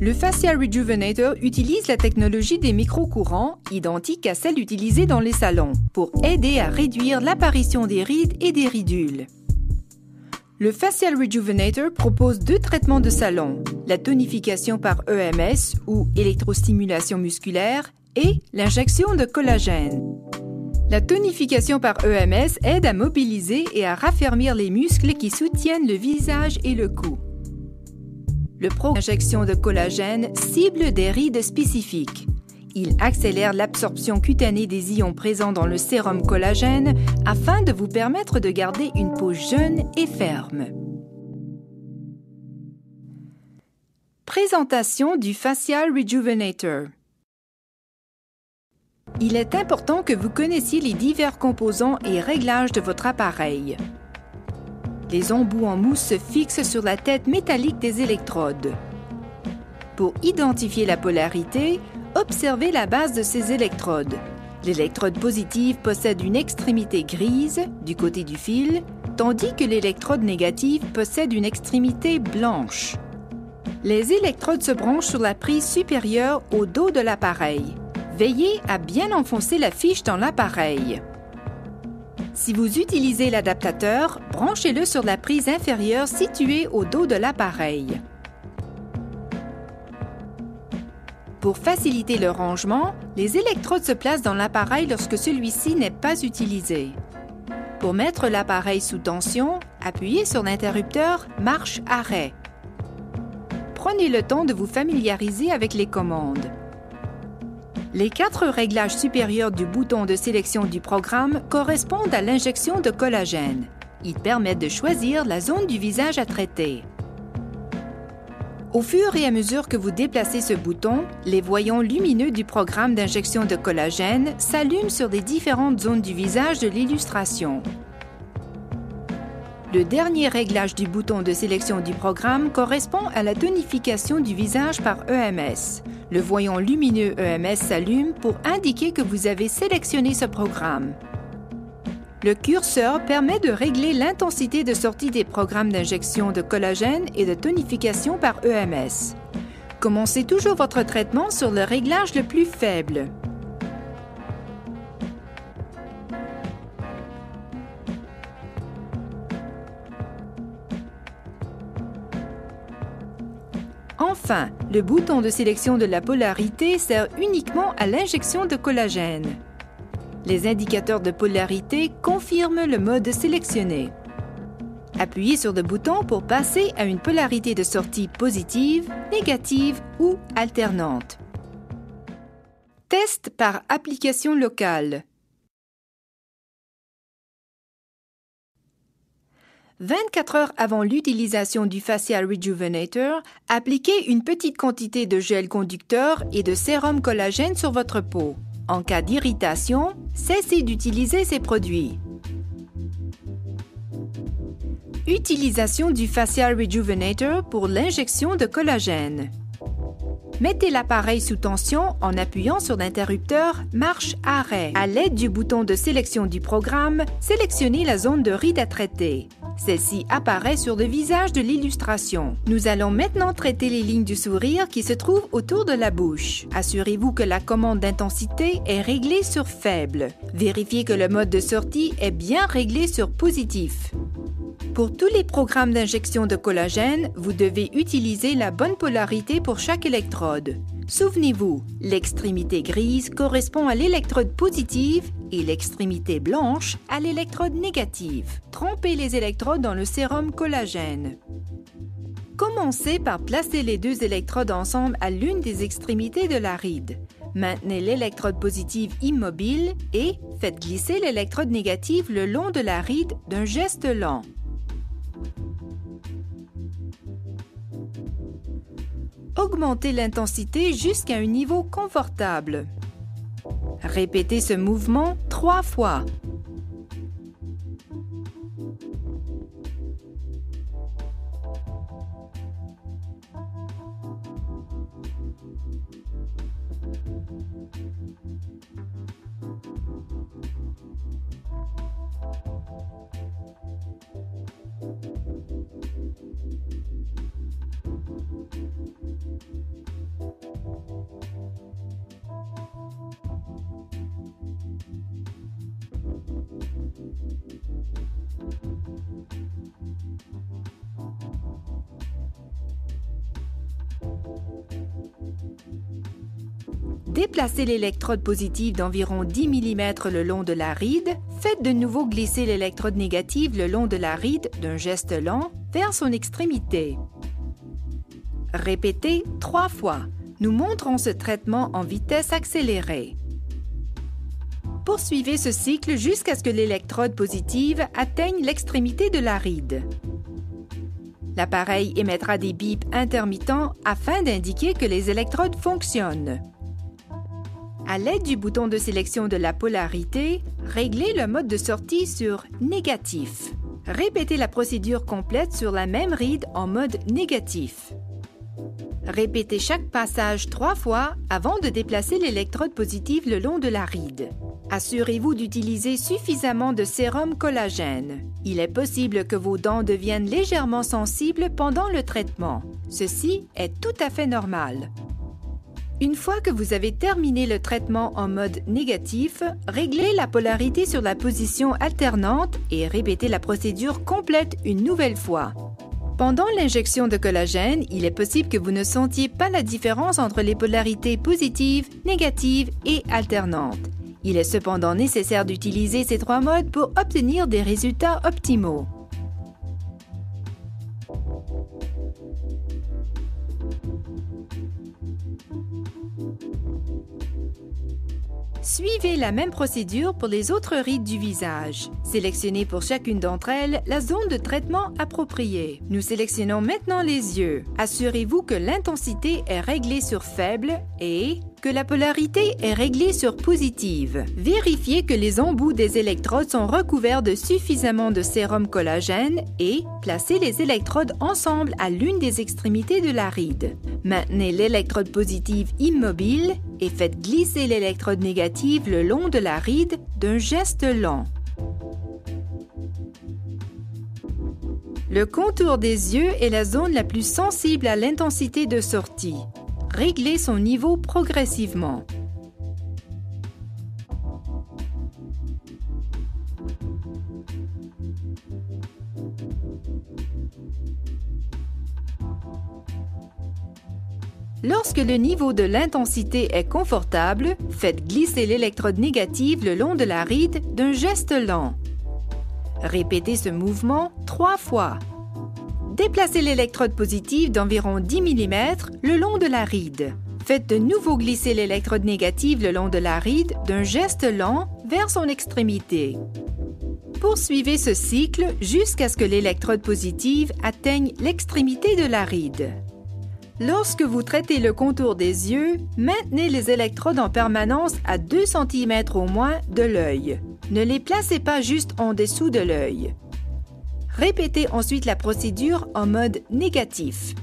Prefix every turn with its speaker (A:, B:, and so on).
A: Le Facial Rejuvenator utilise la technologie des microcourants, identique à celle utilisée dans les salons, pour aider à réduire l'apparition des rides et des ridules. Le Facial Rejuvenator propose 2 traitements de salon, la tonification par EMS ou électrostimulation musculaire et l'injection de collagène. La tonification par EMS aide à mobiliser et à raffermir les muscles qui soutiennent le visage et le cou. Le programme d'injection de collagène cible des rides spécifiques. Il accélère l'absorption cutanée des ions présents dans le sérum collagène afin de vous permettre de garder une peau jeune et ferme. Présentation du Facial Rejuvenator. Il est important que vous connaissiez les divers composants et réglages de votre appareil. Les embouts en mousse se fixent sur la tête métallique des électrodes. Pour identifier la polarité, observez la base de ces électrodes. L'électrode positive possède une extrémité grise du côté du fil, tandis que l'électrode négative possède une extrémité blanche. Les électrodes se branchent sur la prise supérieure au dos de l'appareil. Veillez à bien enfoncer la fiche dans l'appareil. Si vous utilisez l'adaptateur, branchez-le sur la prise inférieure située au dos de l'appareil. Pour faciliter le rangement, les électrodes se placent dans l'appareil lorsque celui-ci n'est pas utilisé. Pour mettre l'appareil sous tension, appuyez sur l'interrupteur marche-arrêt. Prenez le temps de vous familiariser avec les commandes. Les 4 réglages supérieurs du bouton de sélection du programme correspondent à l'injection de collagène. Ils permettent de choisir la zone du visage à traiter. Au fur et à mesure que vous déplacez ce bouton, les voyants lumineux du programme d'injection de collagène s'allument sur les différentes zones du visage de l'illustration. Le dernier réglage du bouton de sélection du programme correspond à la tonification du visage par EMS. Le voyant lumineux EMS s'allume pour indiquer que vous avez sélectionné ce programme. Le curseur permet de régler l'intensité de sortie des programmes d'injection de collagène et de tonification par EMS. Commencez toujours votre traitement sur le réglage le plus faible. Enfin, le bouton de sélection de la polarité sert uniquement à l'injection de collagène. Les indicateurs de polarité confirment le mode sélectionné. Appuyez sur le bouton pour passer à une polarité de sortie positive, négative ou alternante. Test par application locale. 24 heures avant l'utilisation du Facial Rejuvenator, appliquez une petite quantité de gel conducteur et de sérum collagène sur votre peau. En cas d'irritation, cessez d'utiliser ces produits. Utilisation du Facial Rejuvenator pour l'injection de collagène. Mettez l'appareil sous tension en appuyant sur l'interrupteur marche-arrêt. À l'aide du bouton de sélection du programme, sélectionnez la zone de ride à traiter. Celle-ci apparaît sur le visage de l'illustration. Nous allons maintenant traiter les lignes du sourire qui se trouvent autour de la bouche. Assurez-vous que la commande d'intensité est réglée sur faible. Vérifiez que le mode de sortie est bien réglé sur positif. Pour tous les programmes d'injection de collagène, vous devez utiliser la bonne polarité pour chaque électrode. Souvenez-vous, l'extrémité grise correspond à l'électrode positive et l'extrémité blanche à l'électrode négative. Trempez les électrodes dans le sérum collagène. Commencez par placer les 2 électrodes ensemble à l'une des extrémités de la ride. Maintenez l'électrode positive immobile et faites glisser l'électrode négative le long de la ride d'un geste lent. Augmentez l'intensité jusqu'à un niveau confortable. Répétez ce mouvement 3 fois. Déplacez l'électrode positive d'environ 10 mm le long de la ride. Faites de nouveau glisser l'électrode négative le long de la ride d'un geste lent vers son extrémité. Répétez 3 fois. Nous montrons ce traitement en vitesse accélérée. Poursuivez ce cycle jusqu'à ce que l'électrode positive atteigne l'extrémité de la ride. L'appareil émettra des bips intermittents afin d'indiquer que les électrodes fonctionnent. À l'aide du bouton de sélection de la polarité, réglez le mode de sortie sur « Négatif ». Répétez la procédure complète sur la même ride en mode négatif. Répétez chaque passage 3 fois avant de déplacer l'électrode positive le long de la ride. Assurez-vous d'utiliser suffisamment de sérum collagène. Il est possible que vos dents deviennent légèrement sensibles pendant le traitement. Ceci est tout à fait normal. Une fois que vous avez terminé le traitement en mode négatif, réglez la polarité sur la position alternante et répétez la procédure complète une nouvelle fois. Pendant l'injection de collagène, il est possible que vous ne sentiez pas la différence entre les polarités positives, négatives et alternantes. Il est cependant nécessaire d'utiliser ces 3 modes pour obtenir des résultats optimaux. Suivez la même procédure pour les autres rides du visage. Sélectionnez pour chacune d'entre elles la zone de traitement appropriée. Nous sélectionnons maintenant les yeux. Assurez-vous que l'intensité est réglée sur faible et que la polarité est réglée sur positive. Vérifiez que les embouts des électrodes sont recouverts de suffisamment de sérum collagène et placez les électrodes ensemble à l'une des extrémités de la ride. Maintenez l'électrode positive immobile et faites glisser l'électrode négative le long de la ride d'un geste lent. Le contour des yeux est la zone la plus sensible à l'intensité de sortie. Réglez son niveau progressivement. Lorsque le niveau de l'intensité est confortable, faites glisser l'électrode négative le long de la ride d'un geste lent. Répétez ce mouvement 3 fois. Déplacez l'électrode positive d'environ 10 mm le long de la ride. Faites de nouveau glisser l'électrode négative le long de la ride d'un geste lent vers son extrémité. Poursuivez ce cycle jusqu'à ce que l'électrode positive atteigne l'extrémité de la ride. Lorsque vous traitez le contour des yeux, maintenez les électrodes en permanence à 2 cm au moins de l'œil. Ne les placez pas juste en dessous de l'œil. Répétez ensuite la procédure en mode négatif.